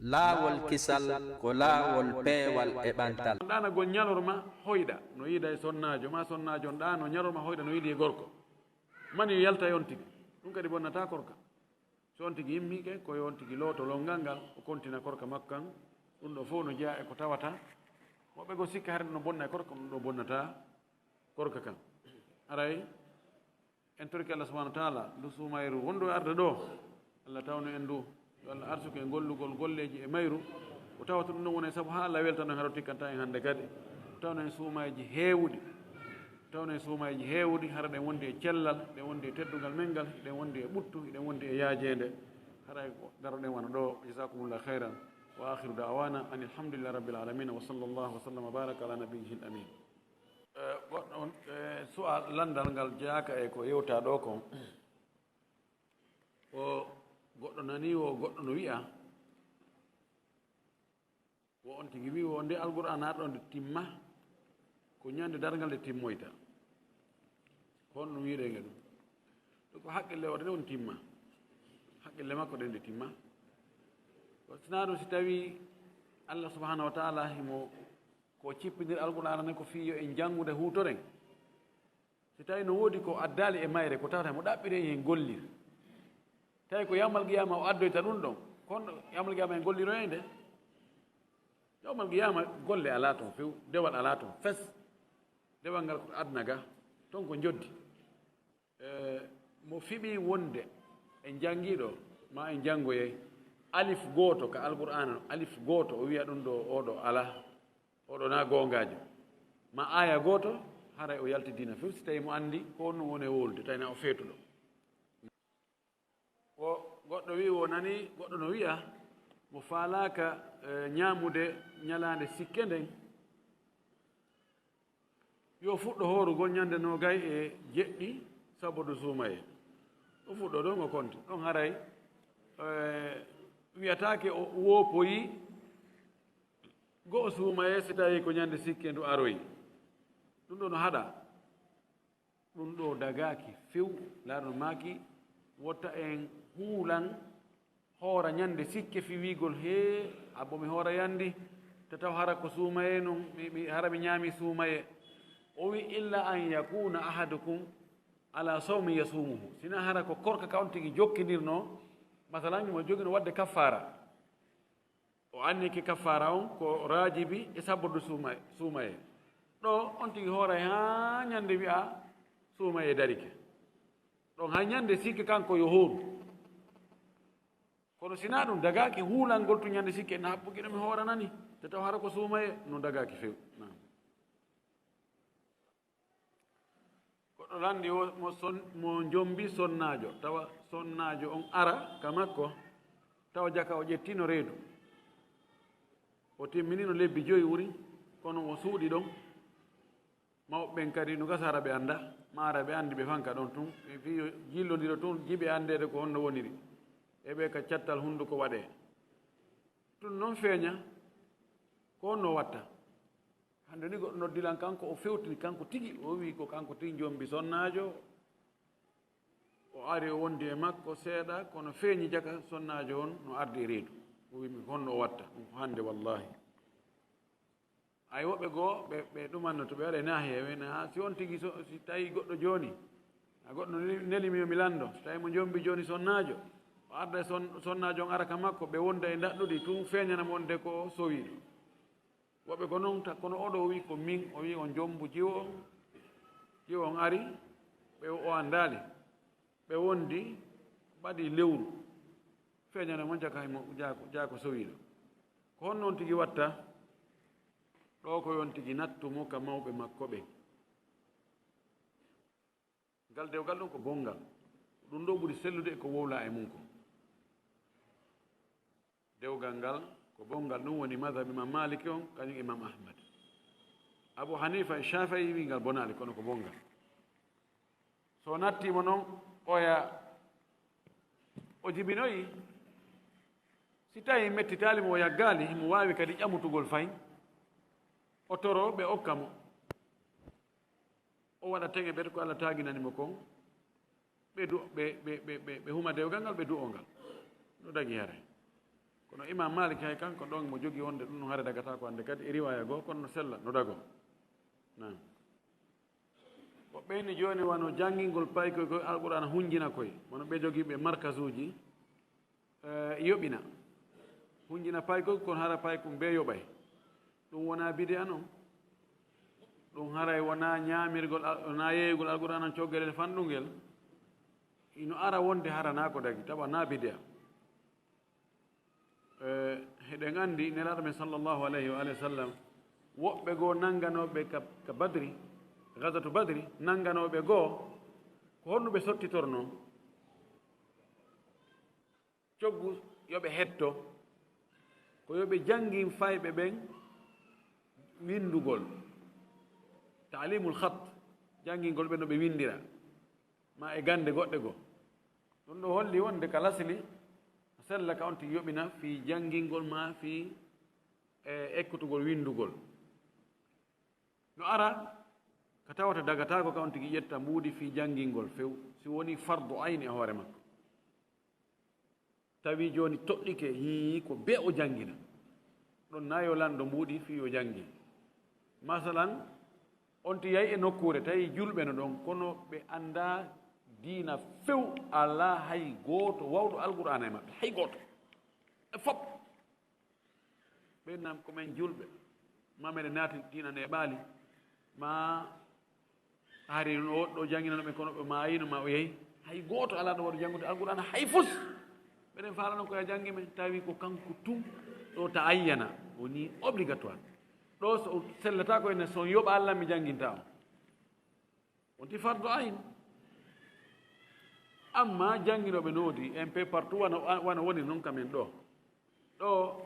laawol kisal ko laawol peewal e ɓantal ɗana gol ñalorma hoyɗa no yiida e sonnajo ma sonnajo on ɗa no ñalorma hoyɗa no yiidi e gorko mani yalta on tigi ɗum kadi bonnata korka so on tigi yimmiƙe koye on tigi looto longal ngal o kontina korka makko kan ɗum ɗo fof no jeeya e ko tawata woɓɓe go sikka harde no bonna e korka ɗum ɗo bonnata korka kan aray en torki Allah subhanahu wa taala ndu sumayru wonɗo arde ɗo Allah tawno en ndu yo Allah arsuko e gollugol golleji e mayru ko tawata ɗum ɗon woni sabu ha Allah weltano haro tikkanta en hannde kadi tawno en suumaji heewɗi tawno en suumaji heewɗi hara ɗen wondi e cellal ɗen wondi e teddugal men ngal ɗen wondi e ɓuttu ɗen wondi e yaajede haray daroɗen wona ɗo jasakumullah khairan wa akhiru da'wana an alhamdulillah rabbil alamin wa sallallahu wa sallam wa baraka ala nabiyyihi amin goɗɗo su'a landal ngal jaaka e ko yewta ɗo ko o goɗɗo nani o goɗɗo no wi'a wo on tigi wi o nde alqur'an aɗo nde timma ko ñande dargal nde timmoyta honno wiirege ɗum ɗo ko haqqille o de on timma haqqille makko ɗe nde timma sina ɗum si tawi Allah subhanahu wa taala himo ko cippidir alqur'ana ne ko fiyo en janngude huutoren si tawi no woodi ko addali e mayre ko tawata mo ɗaɓɓire hen gollir tawi ko yawmal qiyama o addoyta ɗum ɗon kono yawmal qiyama en golliroye nde yawmal qiyama golle ala toon few dewal ala toon fes dewal ngal ko adna ga toon ko joddi mo fiɓi wonde en janngiɗo ma en janngoyey alif gooto ka alqur'ana alif gooto o wiya ɗum ɗo oɗo ala oɗo na gongajo ma aya gooto haray o yalti dina few si tawi mo anndi ko ɗum woni e wolde tawina o feetuɗo o goɗɗo wi o nani goɗɗo no wiya mo faalaka ñaamude ñalaande sikke nden yo fuɗɗo hoorugol ñande no gay e jeɗɗi sabodo suumaye o fuɗɗo ɗon o konti ɗon haray wiyatake o woopoyi go suumaye si tawi ko ñande sikke ndu aroyi ɗum ɗo no haɗa ɗum ɗo dagaki few laaɗo maaki wotta en huulan hoora ñande sikke fi wiigol he abbo mi hoora yandi te taw hara ko suumaye non hara mi ñaami suumaye o wi illa an yakuna ahadukum ala sawmi yasumuhu sina hara ko korka ka on tigi jokkinirno masalan mo jogino wadde kaffara o anniki kaffara on ko raajibi e sabbordu suumaye ɗo on tigi hooray ha ñande wiya suumaye darike ɗon ha ñande sikke kanko yo hooru kono sina ɗum dagaki huulal ngol to ñande sikke na haɓɓuki ɗo mi hooranani te taw hara ko suumaye no dagaki few goɗɗo landi mo jombi sonnajo tawa sonnajo on ara ka makko tawa jaka o ƴettino reedu o timminino lebbi 5 wuri kono o suuɗi ɗon mawɓeɓen kadi no gasa hara ɓe annda ma ara ɓe anndi ɓe fanka ɗon tun ɓe fi jillodira tun jiɓe anndede ko honno woniri e ɓe ka cattal hunnduko waɗee ɗum noon feeña ko honno watta hannde ni goɗɗo noddilan kanko o fewtini kanko tigi o wi ko kanko tigi jombi sonnaajo o ari o wondi e makko seeɗa kono feeñi jaka sonnaajo on no ardi e reedu o wimi honno o watta ɗum ko hannde wallahi ay woɓɓe goo ɓe ɗumanno to ɓe waɗa na heewe na si on tigi si tawi goɗɗo jooni a goɗɗo nelimi mi lanndo so tawi mo jombi jooni sonnaajo o arda e sonnaajo on ara ka makko ɓe wonda e ndaɗɗuɗi tun feeñanamo wonde ko sowiiɗo woɓɓe ko noon kono oɗo o wi ko min o wi on jombu jiwo on ari ɓe o anndaali ɓe wondi ɓaɗi lewru feeñanamo jaka haymo jaako sowiiɗo ko hon noon tigi watta ɗo ko yon tigi nattumo ka mawɓe makko ɓen ngal dewgal ɗum ko gongal ɗum ɗo ɓuri sellude e ko wowla e mum ko dewgal ngal ko bongal ɗum woni madhabe imam maliki on kañum imam ahmad abou hanifa e shafayi wi ngal bonali kono ko bongal so nattimo noon oya o jibinoyi si tawi mettitalimo o yaggali mo wawi kadi ƴamutugol fayin o toro ɓe okkamo o waɗa teŋe ɓete ko allah taginanimo kon ɓe huma dewgal ngal ɓe du'o ngal no dagi hare kono imam malik hay kanko ɗon mo jogii wonde ɗum no hare dagata ko hannde kadi e riwaya goo kono no sella no dago nan ko ɓeyni jooni wano janngingol paykoy koye alqur'ana hunjina koye wono ɓe jogiiɓe markas uji yoɓina hunjina paykoy kono hara payko mbe yoɓay ɗum wona bide an on ɗum haray wona ñaamirgol wona yeeygol alqur'ana coggelel fanɗungel ino ara wonde harana ko dagi tawa na bide a heɗen anndi nelaaɗo men sallllahu alayhi wa alihi wa sallam woɓɓe goo nannganoɓe ka badri gasatu badri nannganoɓe goo ko honno ɓe sottitorno coggu yoɓe hetto ko yoɓe janngin fayɓe ɓen windugol taalimul khat janngingol ɓe no ɓe windira ma e gande goɗɗe goo ɗum ɗo holli wonde ka lasli sella ka on tigi yoɓina fi janngingol ma fi ekkutugol windugol no ara ka tawata dagatako ka on tigi ƴetta mbuudi fi janngingol few si woni fardu ayni e hoore makko tawi jooni toɗɗike hi ko be o janngina ɗon nayo lanndo mbuuɗi fi o janngi masalan on ti yahi e nokkuure tawi julɓe no ɗon kono ɓe annda diina few ala hay gooto wawɗo alqur'ana e maɓɓe hay gooto e fof ɓennam komin julɓe ma meɗe naati diina ne ɓaali ma hari no woɗɗo jangginanoɓe kono ɓe maayino ma o yehi hay gooto ala ɗo waɗo janngude alqur'ana hay fus ɓeɗen faalano koye janngi men tawi ko kanko tum ɗo ta ayyana woni obligatoire ɗo so sellata koyene son yoɓa allah mi jannginta on wonti fardo ayn amma jannginoɓe noodi un peu partout wana woni noon kamen ɗo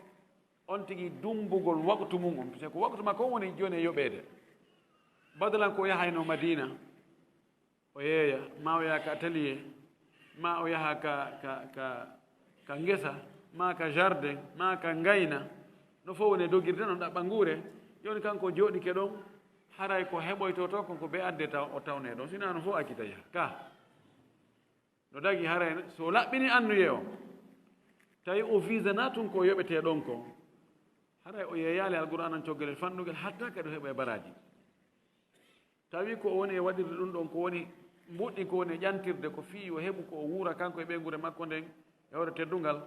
on tigi dumbugol waktu mum on parce que waktu makko on woni jooni e yoɓeede badalan ko yahayno madina o yeeya ma o yaha ka atelier ma o yaha ka ngesa ma ka jardin ma ka ngayna no fof woni e dogirde noon ɗaɓɓa nguure jooni kanko jooɗike ɗon haray ko heɓoyto to konko be adde taw o tawne ɗon sina no fof akkita yaha ka no dagi haray so laɓɓini annuye o tawi o visana tun ko yoɓete ɗon ko haray o yeeyali alqur'anan coggelel fanɗugel hatta kadi o heɓa e baraji tawi ko woni e waɗirde ɗum ɗon ko woni mbuɗɗi ko woni e ƴantirde ko fii o heɓu ko o wuura kanko e ɓeygure makko nden e hoore teddungal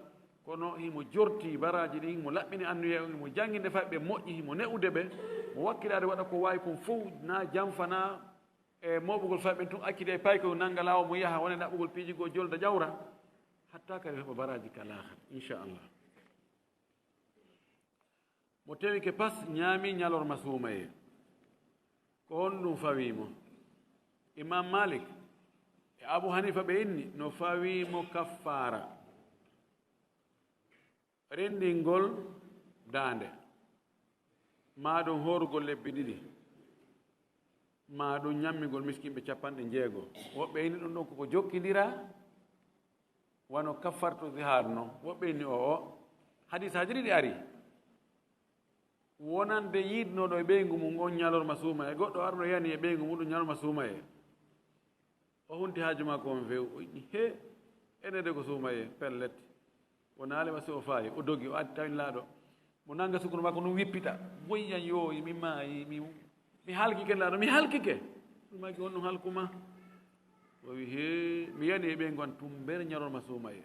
kono himo jorti baraji ɗin himo laɓɓini annuye o himo jannginde faɓe moƴƴi himo ne'ude ɓe mo wakkilade waɗa ko wawi kon fof na jamfana e moɓugol faɓe tun akkide e payko nannga laawa mo yaha wona ɗaɓɓugol piiji goo jolda jawra hatta kadi heɓa baraji kalaha inchallah mo tawi ke pas ñaami ñalorma suumaye ko honɗum fawimo imam malik e abou hanifa ɓe inni no fawimo kaffara renndingol daande ma ɗum horugol lebbi ɗiɗi ma ɗum ñammigol miskimɓe 60 woɓɓe inni ɗum ɗon koko jokkidira wano kaffartu zihar noon woɓɓe inni o hadis haji ɗiɗi ari wonande yiidnoɗo e ɓeygu mum on ñalorma suuma e goɗɗo arno yani e ɓeygu mum ɗum ñalorma suuma e o hunti haaju makko on few o inni he enede ko suuma e pellet wona alema si o faayi o dogi o addi tawin laaɗo mo nanga sukunu makko ɗum wippita woyyan yooyi mi maayi mi halkike laaɗo mi halkike ɗum maki on ɗum halkuma o wi he mi yani e ɓeygu an tumbere ñalorma suuma e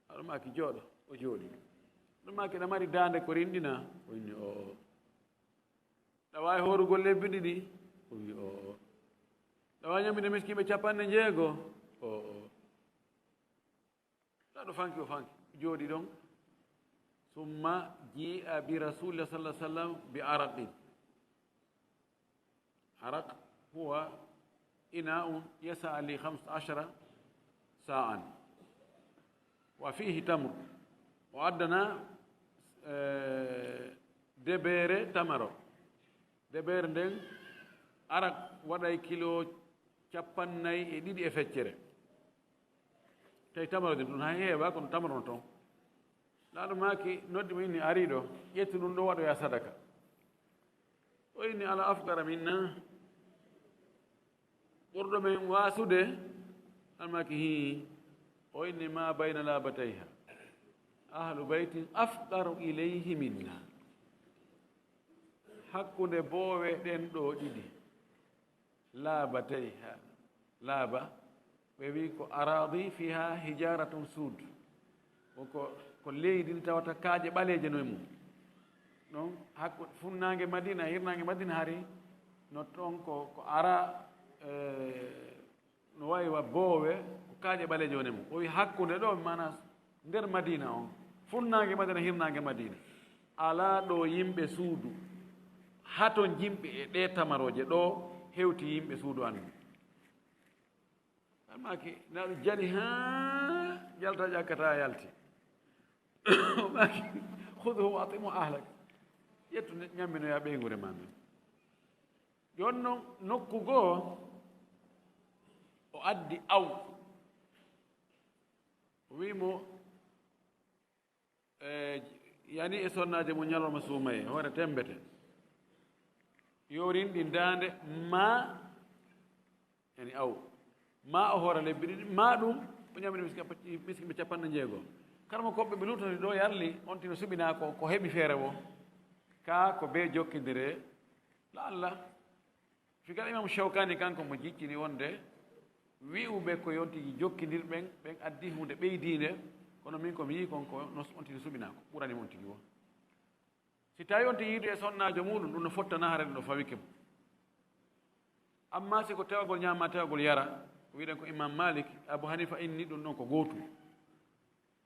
aɗo maki jooɗo o jooɗi ɗum ma keɗa mari daande ko rinɗina o inni o ɗa wawi horugol lebbi ɗiɗi o wi o ɗa wawi ñamminde miskiɓe 60 o ɗaɗo fanki o fanki jooɗi ɗon summa ji'a bi rasulillah sallah sallam bi araqin araq huwa ina'un yasa li 15 sa'an wa fihi tamr o addana debeere tamaro debeere nden arak waɗay kilo 42 e feccere tawi tamaro de ɗum ha heewa kono tamarono toon laaɗo maaki noddi mo inni ariɗo ƴettu ɗum ɗo waɗoya sadaka o inni ala afgara minna ɓurɗo men waasude almaaki hi o inni ma bayna laabatayha ahlu baytin afqaru ilayhi minna hakkunde boowe ɗen ɗo ɗiɗi laabatay ha laaba ɓe wi ko aradi fiha hijaratun suud ko leydi ndi tawata kaaƴe ɓaleeje noye mum ɗon hakkude funnaange madina hirnaange madina hari no toon ko ara no wayi wa boowe ko kaaƴe ɓaleeje wone mum o wi hakkunde ɗo mana nder madina on funnaange madina hirnaange madina alaa ɗo yimɓe suudu haton yimɓe e ɗe tamaroje ɗo hewti yimɓe suudu andu maki naɗo jali ha jalta ƴakkata yalti maki huduhu wa atimu ahlak ƴettu ñamminoya ɓeygure ma men jon noon nokku goo o addi aw o wimo yani e sonnaje mo ñalorma suumaye hoore tembete yorinɗi dande ma yani aw ma o hoore lebbi ɗiɗi ma ɗum o ñamini miskiɓe capanɗe jeegoo karmo koɓɓe ɓe lutoti ɗo yarli on tino suɓina ko heɓi feere o ka ko be jokkidire la allah figal imam chawkani kanko mo jiccini wonde wi'uɓe ko yontigi jokkidirɓen ɓen addi hunde ɓeydinde kono min komi yii konko on tino suɓina ko ɓuranima on tigi o si tawi on ti yiidu e sonnajo muɗum ɗum no fottana hare ɗum ɗo fawike mo amma si ko tewagol ñama tewagol yara wiɗen ko imam malik abou hanifa inni ɗum ɗon ko gootum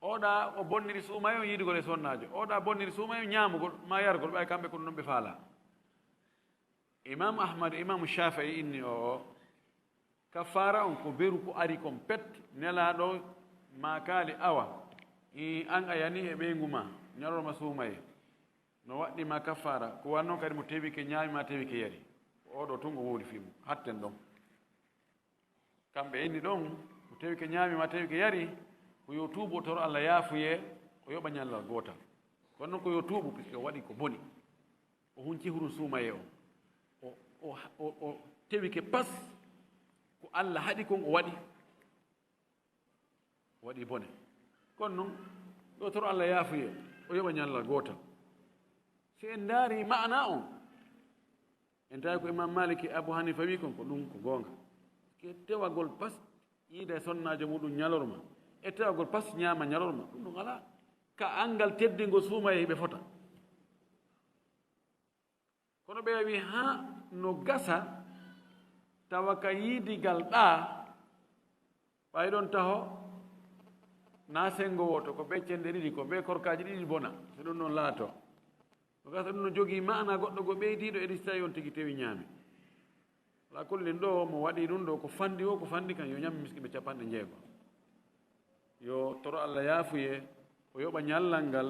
oɗa o bonniri suumayo o yiidugol e sonnajo oɗa bonniri suumayo ñamugol ma yargol ɓay kamɓe ko ɗum ɗon ɓe faala imam ahmad imamu shafii inni o kaffara on ko beru ko ari kon pet nelaɗo ma kaali awa an a yani e ɓeygu ma ñalorma suumaye no waɗɗima kaffara ko wannoon kadi mo tewi ke ñaami ma tewi ke yari oɗo tungo woodi fimu hatten ɗon kamɓe inni ɗon mo tewi ke ñaami ma tewi ke yari ko yo tuubu o toro allah yaafuye o yoɓa ñallal gootal kono noon ko yo tuubu puisque o waɗi ko boni o hunci huru suumaye o tewi ke pas ko allah haɗi kon o waɗi bone kono noon yo toro allah yaafuye o yoɓa ñallal gootal si en ndaari mana on en tawi ko imam maliki abou hanifa wi kon ko ɗum ko goonga ke tewagol pas yiida e sonnajo muɗum ñalorma e tewagol pas ñaama ñalorma ɗum ɗum ala ka angal teddingo suuma e ɓe fota kono ɓe wi ha no gasa tawa ka yiidigal ɗa ɓay ɗon taho na sengo woto ko ɓeccende ɗiɗi ko ɓe korkaji ɗiɗi bona so ɗum noon laato ko gasa ɗum no jogii mana goɗɗo go ɓeydiɗo eɗi so tawi on tigi tewi ñaami ala kullin ɗo mo waɗi ɗum ɗo ko fandi o ko fandi kan yo ñammi miskiɓe capanɗe jeego yo toro allah yaafuye o yoɓa ñallal ngal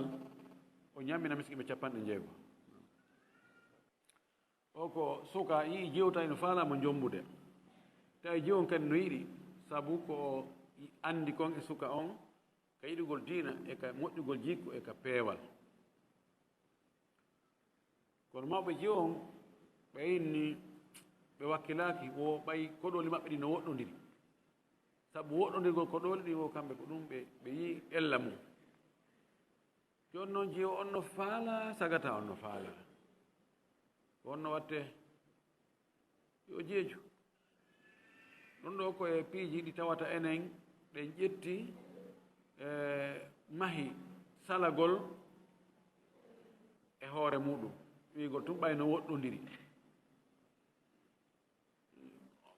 o ñammina miskiɓe capanɗe jeego o ko suka yii jewta eno faalamo jombude tawi jewon kadi no yiɗi sabu ko andi kon e suka on ka yiɗugol diina e ka moƴƴugol jikku e ka peewal kono mawɓe jewon ɓe inni ɓe wakkilaki wo ɓay koɗoli maɓɓe ɗi no woɗɗodiri sabu woɗɗodirgol koɗoli ɗi o kamɓe ko ɗum ɓe yii ella mum joni noon jeewo on no faala sagata on no faala ko on no watte yo jeeju ɗum ɗo koye piiji ɗi tawata enen ɗe ƴetti mahi salagol e hoore muɗum wiigol tum ɓay no woɗɗodiri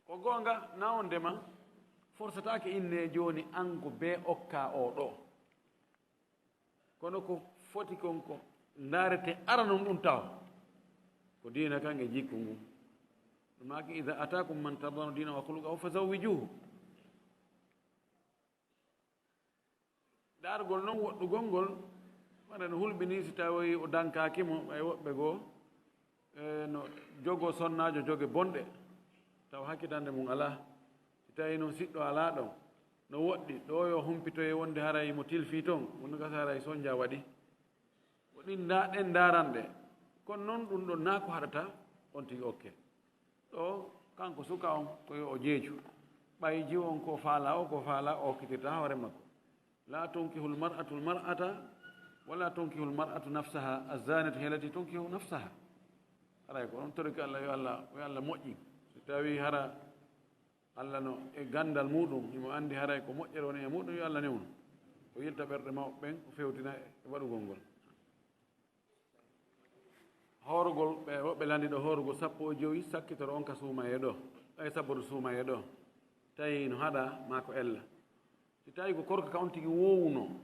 ko goonga na on ndema forsatake inne jooni an ko be okka o ɗo kono ko foti kon ko ndaarete aranon ɗum taw ko diina kan e jikku ngu ɗumaki ida atakum man tardano dina wa khuluqahu fa zawwijuhu ɗaargol noon woɗɗugol ngol waɗa no hulɓini si tawi o dankakimo ɓay woɓɓe goo no jogo sonnajo joge bonɗe taw hakkitande mum ala si tawi noon siɗɗo ala ɗon no woɗɗi ɗo yo humpitoye wonde haray mo tilfi toon wono gasa haray sonja waɗi woɗin ɗen daranɗe kono noon ɗum ɗo naa ko haɗata on tigi okke ɗo kanko suka on koyo o jeeju ɓay jiw on ko faala o ko faala o okkitirta hoore makko la tunkihul mar'atul mar'ata ولا تنكح المرأة نفسها الزانية هي التي تنكح نفسها أرايك on ترك الله يا الله moƴƴi so tawi hara Allah no e gandal muɗum imo andi haray ko moƴƴere woni e muɗum yo Allah newno o yilta ɓerɗe mawɓe ɓen o fewtina e waɗugol ngol horugol ɓe woɓɓe landiɗo horugol 15 sakkitoro on ka suuma e ɗo ay sabboto suuma e ɗo tawi no haɗa ma ko ella si tawi ko korka ka on tigi wowno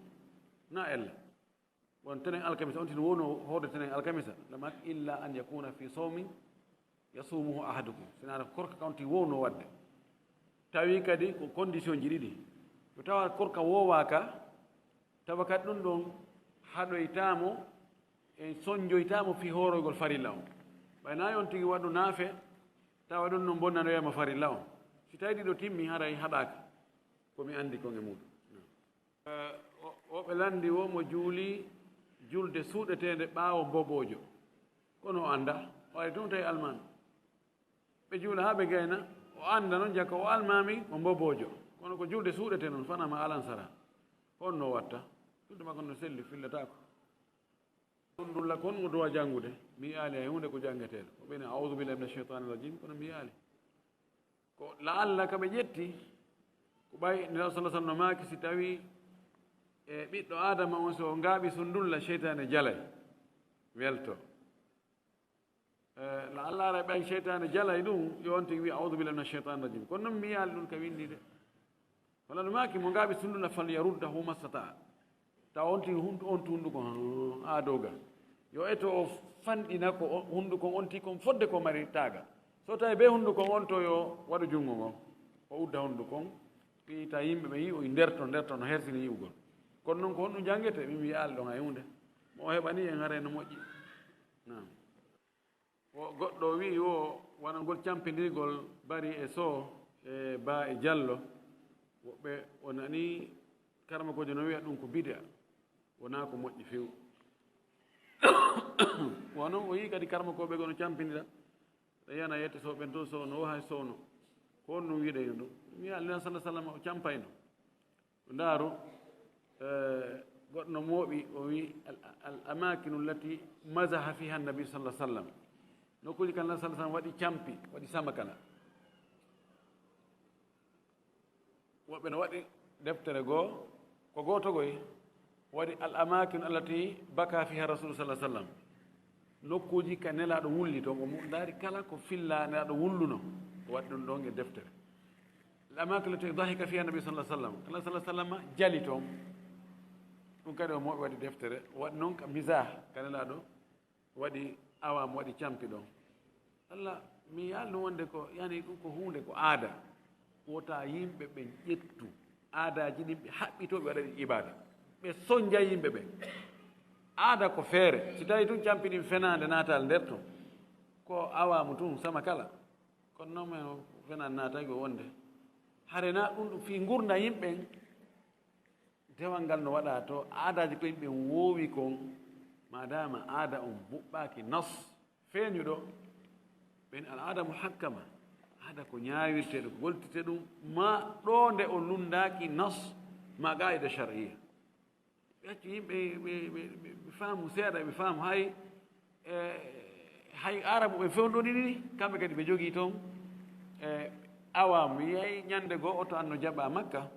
na ella won tenen alkamisa on tigi wowno horde tenen alkamisa lamat illa an yakuna fi sawmin yasumuhu ahadukum sinata korka ka on tigi wowno wadde tawi kadi ko condition ji ɗiɗi so tawa korka wowaka tawa kadi ɗum ɗon haɗoytamo e soñjoytamo fi horogol farilla on ɓaynayi on tigi waɗu naafe tawa ɗum ɗon bonnanoyama farilla on si tawi ɗiɗo timmi haray haɗaka komi andi kon e muɗum woɓe landi womo juuli julde suuɗetede ɓaawo bobojo kono o anda o ari tun tawi almami ɓe juula ha ɓe gayna o anda noon jakka o almami o bobojo kono ko julde suuɗete noon fanama alansara honno watta julde makko no selli fillatako ɗum dulla kon mo dowa janngude mi yaali hay hunde ko janngeteɗo o ɓeni aoudu billahi min alcheitan irrajim kono mi yaali ko la allah ka ɓe ƴetti ko ɓay nelaɗo sallah sallam no maaki si tawi e ɓiɗɗo adama on so ngaaɓi sundulla cheytane jalay welto la allah ara ɓen cheytane jalay ɗum yo on tigi wi aoudu billahi min alcheitan irrajim kono noon mi yaali ɗum ka windi de wala no maaki mo ngaaɓi sundulla fal yaruddahu mastata tawa on tigi on hunduko aadowgal yo eto o fanɗina ko hunduko on tigi kon fodde ko mari taaga so tawi be hunduko on to yo waɗu junngo ngon o udda hunduko on ɓiyita yimɓe ɓe yi o nderto no hersini yiwgol kono noon ko honɗum janngete min wiya al ɗon hay hunde mo o heɓani en hare no moƴƴi nam o goɗɗo wi o wona ngol campindirgol bari e soo e ba e diallo woɓɓe o nani karma kojo no wiya ɗum ko bid'a wona ko moƴƴi few wonon o yi kadi karma koɓe gono campindira ɗa yiyana yette sow ɓen to sowno o hay sowno ko on ɗum wiɗeyno ɗum wiya alina sallah sallam o campayno o ndaaru goɗɗo no mooɓi o wi al amakinu allati masaha fiha annabi sallah sallam nokkuji kala sallah sallam waɗi campi waɗi samakala woɓɓe no waɗi deftere goo ko gootogoy waɗi al amakinu allati baka fiha rasul sallah sallam nokkuji ka nelaɗo wulli toon o ndaari kala ko filla nelaɗo wulluno o waɗi ɗum ɗon e deftere al amakinu allati dahika fiha nabi sallah sallam kala sallah sallam jali toon ɗum kadi o mooɓe waɗi deftere waɗi noon ka misah ka nelaɗo waɗi awam waɗi campi ɗon allah mi yaalno wonde ko yani ɗum ko hunde ko aada wota yimɓe ɓe ƴettu aadaji ɗin ɓe haɓɓitoɓe waɗa ɗi ibada ɓe soñja yimɓe ɓe aada ko feere si tawi tun campiɗin fenade natal nder ton ko awamu tun sama kala kono noon men fenade nataki o wonde hare na ɗum ɗum fi gurda yimɓen dewal ngal no waɗa to aadaji ko yimɓe woowi kon madama aada on buɓɓaki nas feeñuɗo ɓen al aada muhakkama aada ko ñaawirteɗo ko goltite ɗum ma ɗo nde o lundaki nas ma qaida charia ɓe accu yimɓe ɓe faamu seeɗa ɓe faamu hay arabu ɓe fewɗonini ni kamɓe kadi ɓe jogii toon awam mi yeyi ñande goo oto anno jaɓa makka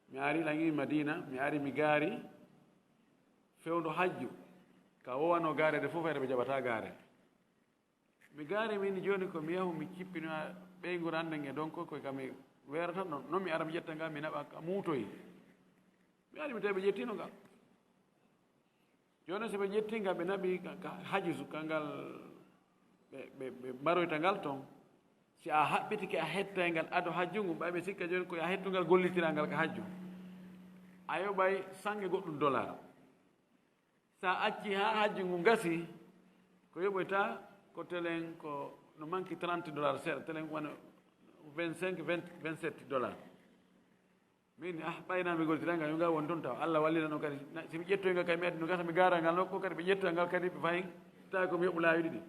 mi ari ɗan imi madina mi ari mi gaari fewndo hajju ka wowano gaarede fof ede ɓe jaɓata gaarede mi gaari min jooni ko mi yahu mi cippinoa ɓeygol annden e donc koye kam mi weerata ɗon noon mi ara mi ƴetta ngal mi naɓa ka muutoyi mi ari mi tawi ɓe ƴettino ngal jooni so ɓe ƴetti ngal ɓe naɓi hajisu kangal ɓe mbaroyta ngal toon si a haɓɓitike a hettay ngal ado hajju ngu ɓay ɓe sikka jooni koye a hettungal gollitira ngal ka hajju a yoɓay sange goɗɗum dollar sa acci ha hajju ngu gasi ko yoɓoyta ko telen ko no manque 30 dollars seeɗa telen wona 25 27 dollars min ɓaynami gollitira ngal yo ngal won toon taw allah wallirano kadi somi ƴettoyngal kadi mi addi no gasa mi gara ngal nokku kadi ɓe ƴettoy ngal kadi ɓe fayi tawi komi yoɓu laawi ɗiɗi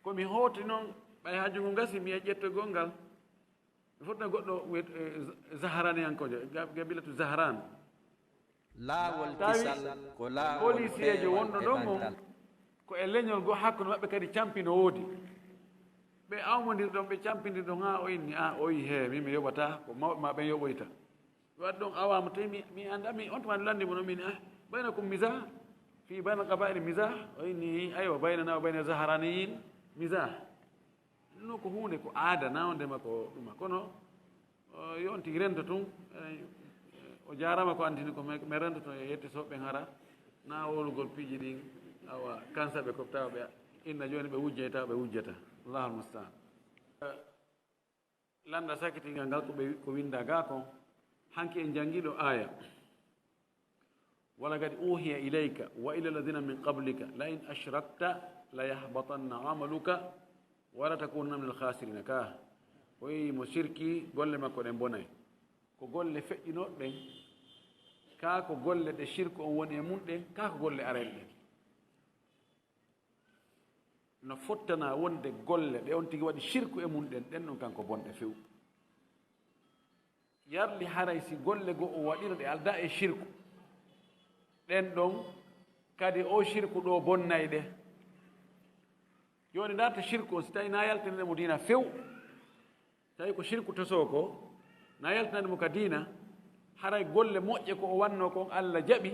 komi hooti noon ɓay hajju ngu gasi mi ƴettoygol ngal mi fotna goɗɗo wiyet zaharaniyankojo gabilatu zaharan laawol tawi kisal ko laawol policier jo wonɗo ɗon on ko e leñol goo hakkude maɓɓe kadi campino woodi ɓe awmodirɗon ɓe campidirɗon ha o inni a o yi he min mi yoɓata ko mawɓe ma ɓen yoɓoyta waɗi ɗon awama tawi mi anda mi on tuma landimo noon mini bayna kum misah fi bayna qabail misah o inni aywa baynana o bayna zaharaniyin misah no ko hunde ko aada nawdema ko ɗuma kono yon tigi rento tun o jarama ko andini ko mi rento ton e yettotoɓe hara na wolugol piiji ɗin awa kansaɓe ko tawa ɓe inna joni ɓe wujjay tawa ɓe wujjata allahul mustaan landa sakkitingal ngal ko winda ga kon hanki en jangiɗo aya wala kadi uhiya ilayka wa ila alladina min qablika la in ashrakta la yahbatanna amaluka wala takunna min alkhasirina ka o yi mo sirki golle makko ɗen bonay ko golle feƴƴinoɗe ɗen ka ko golle ɗe shirku on woni e mum ɗen ka ko golle arel ɗen no fottana wonde golle ɗe on tigi waɗi shirku e mum ɗen ɗen ɗon kanko bonɗe few yarli haray si golle goo o waɗino ɗe alda e shirku ɗen ɗon kadi o shirku ɗo bonnay ɗe joni darta shirku on si tawi na yaltinanemo dina few tawi ko shirku tosoo ko na yaltinanemo ka dina haray golle moƴƴe ko o wanno kon Allah jaɓi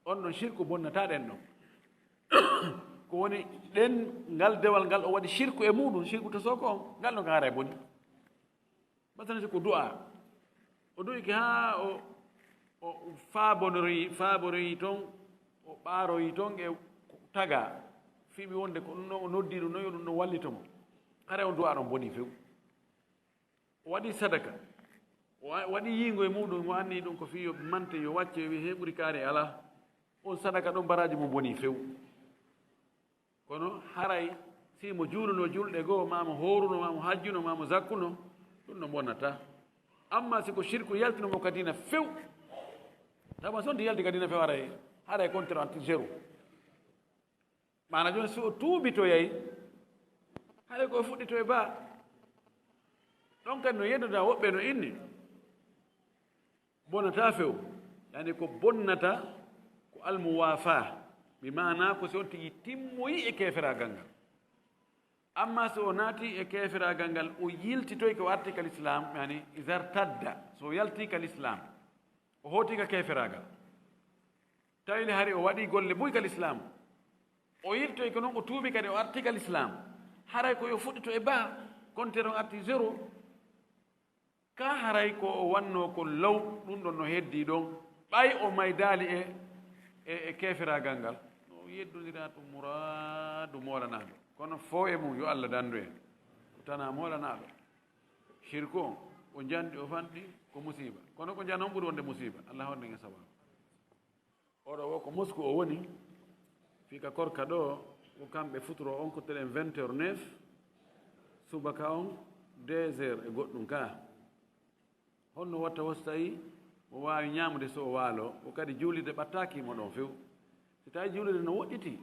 on ɗon shirku bonnata ɗen ɗon ko woni ɗen ngal dewal ngal o waɗi shirku e muɗum shirku tosoo ko on ngal ɗon ka haray boni masana si ko du'a o du'iki ha o faaboroyi toon o ɓaaroyi toon e taga fiɓi wonde ko ɗum ɗon o noddi ɗum ɗon yo ɗum ɗon wallitomo hara on du'a ɗon boni few o waɗi sadaka o waɗi yiingo e muɗum mo anni ɗum ko fi yo mante yo wacce wi he ɓuri kaari ala on sadaka ɗon baraji mum boni few kono haray si mo juuluno julɗe goo mamo horuno mamo hajjuno mamo zakkuno ɗum no bonnata amma siko shirku yaltinomo kadina few tawa sonti yalti kadina few haray compteur anti zéro mana joni so o tuubitoyay haɗa ko fuɗɗito e baa ɗon kadi no yeddoda woɓɓe no inni bonnata few yani ko bonnata ko almuwafa mi mana ko si on tigi timmoyi e keferagal ngal amma so o naati e keferagal ngal o yiltitoy ko arti ka l'islam yani isar tadda so yalti ka l'islam o hooti ka keferagal tawile hari o waɗi golle buy ka l'islam o yiltoy ko noon o tuubi kadi o arti ka l'islam haray ko yo fuɗɗito e baa compteur on arti zéro ka haray ko o wanno ko law ɗum ɗon no heddi ɗon ɓay o maydali e keferagal ngal no yeddodira to mouradu molanaɗo kono fo e mum yo Allah dandu en tana molanaɗo shirku on o jandi o fanɗi ko musiba kono ko jan on ɓuuri wonde musiba Allah honde e sababu oɗo wo ko Moscou o woni fika korka ɗo ko kamɓe futuro on ko telen 20h09 subaka on 2h e goɗɗum ka honno watta so tawi o wawi ñamude so o waalo o kadi juulide ɓattakimo ɗon few so tawi juulide no woɗɗiti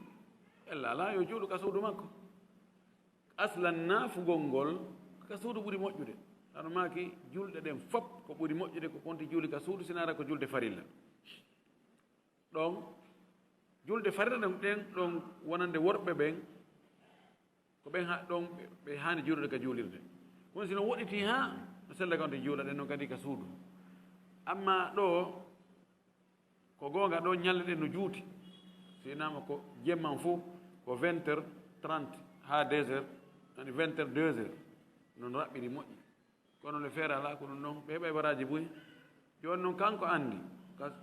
ella ala yo juuɗu ka suudu makko aslan naafugol ngol ka suudu ɓuri moƴƴude haɗo maki julɗe ɗen fop ko ɓuri moƴƴude ko konti juuli ka suudu sinara ko julde farilla ɗon julde farilla ɗen ɗon wonande worɓe ɓen ko ɓen ɗon ɓe hani juulude ka juulirde kono sino woɗɗiti ha no sella kawde juula ɗen noon kadi ka suudu amma ɗo ko goonga ɗo ñalle ɗen no juuti sinama ko jemman fof ko 20h30 ha 2h ani 20h 2h non raɓɓiri moƴƴi kono le feere ala ko ɗum noon ɓe heɓa baraji boyi joni noon kanko andi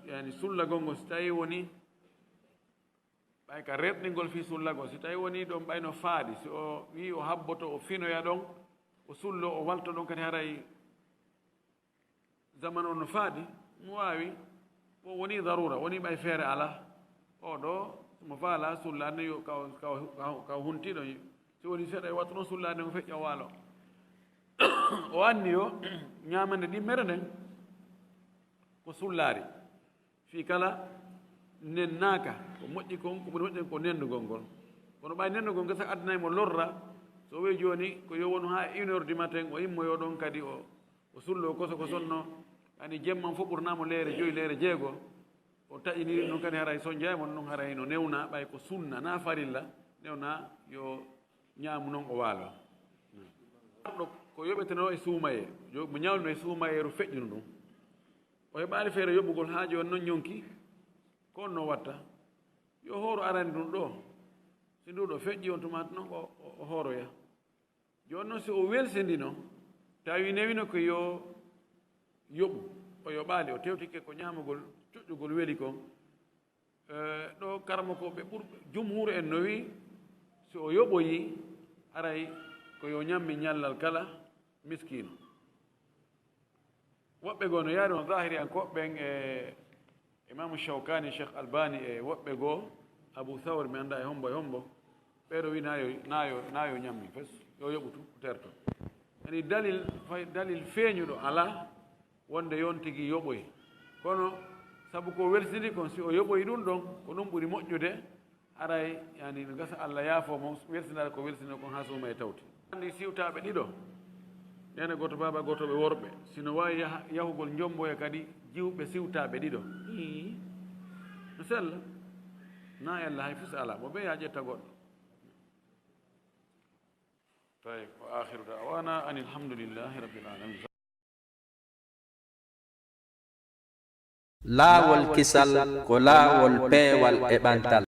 yani sullagol ngol so tawi woni ɓay ka rerɗingol fi sullagol so tawi woni ɗon ɓayno faaɗi si o wi o habboto o finoya ɗon o sullo o walto ɗon kadi haray zaman on no faaɗi mo wawi o woni darura woni ɓay feere ala oɗo mo faala sullade yo kaw huntiɗo si woni seeɗa e wattu noon sullade ko feƴƴa waalo o anni yo ñamande ɗimmere nden ko sullaari fi kala nennaka ko moƴƴi kon ko ɓuri moƴƴen ko nendugol ngol kono ɓay nendugol ngol sak addanayi mo lorra so wi joni ko yo wonu ha 1h du matin o immoyo ɗon kadi o sullo koso ko sonno ani jemman fof ɓurnamo leere 5 leere 6 o taƴiniri ɗum kadi haray so jeymon ɗum haray no newna ɓay ko sunna na farilla newna yo ñaamu noon o waalo ɗo ko yoɓeteno e suumaye mo ñawlino e suumayeru feƴƴuno ɗum o heɓaani feere yoɓugol haa jooni noon ñonki ko on no watta yo hooro arani ɗum ɗo si nduɗo feƴƴi on tumata noon o hooroya jooni noon si o welsindino tawi newino ko yo yoɓu o yoɓaali o tewtike ko ñaamugol coƴƴugol weli kon ɗo karama ko ɓe ɓurɓe jumhur en no wi si o yoɓoyi aray ko yo ñammi ñallal kala miskino woɓɓe goo no yaari on zahiri an koɓɓen e imamu Shawkani Cheikh Albani e woɓɓe goo Abu Thawr mi annda e hombo ɓeeɗo wi nayo ñammi fes yo yoɓutu terto ani dalil feeñuɗo ala wonde yon tigi yoɓoy kono sabu ko welsidi kon si o yoɓoyi ɗum ɗon ko ɗum ɓuri moƴƴude aray yani no gasa Allah yaafomo welsinare ko welsino kon ha suuma e tawti andi siwtaɓe ɗiɗo nene goto baba goto ɓe worɓe sino wawi yahugol jomboya kadi jiwɓe siwtaɓe ɗiɗo no sella na e Allah hay fus ala mo ɓe ya ƴetta goɗɗo tawi ko akhiru da'wana an alhamdulillahi rabbil alamin laawol kisal ko laawol peewal e ɓantal